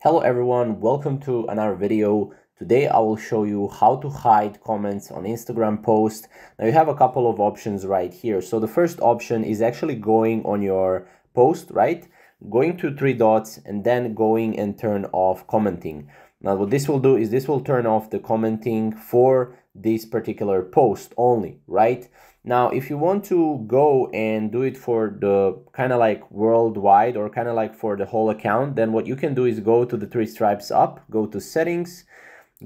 Hello everyone, welcome to another video. Today I will show you how to hide comments on Instagram posts. Now you have a couple of options right here. So the first option is actually going on your post, right? Going to three dots and then going and turn off commenting. Now what this will do is this will turn off the commenting for this particular post only, right? Now, if you want to go and do it for the kind of like worldwide or kind of like for the whole account, then what you can do is go to the three stripes up, go to settings,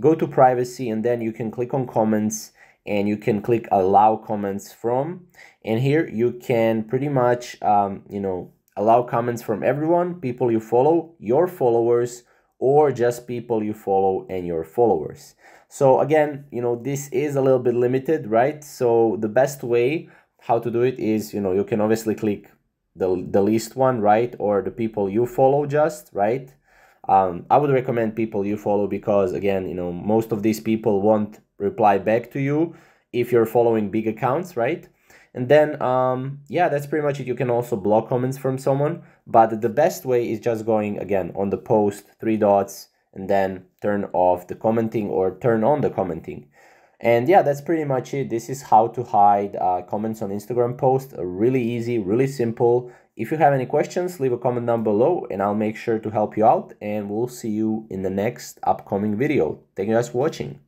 go to privacy, and then you can click on comments and you can click allow comments from. And here you can pretty much, allow comments from everyone, people you follow, your followers, or just people you follow and your followers. So again, this is a little bit limited, right? So the best way how to do it is, you can obviously click the least one, right? Or the people you follow just, right? I would recommend people you follow because again, most of these people won't reply back to you if you're following big accounts, right? And then, yeah, that's pretty much it. You can also block comments from someone, but the best way is just going again on the post, three dots, and then turn off the commenting or turn on the commenting. And yeah, that's pretty much it. This is how to hide comments on Instagram posts. Really easy, really simple. If you have any questions, leave a comment down below and I'll make sure to help you out. And we'll see you in the next upcoming video. Thank you guys for watching.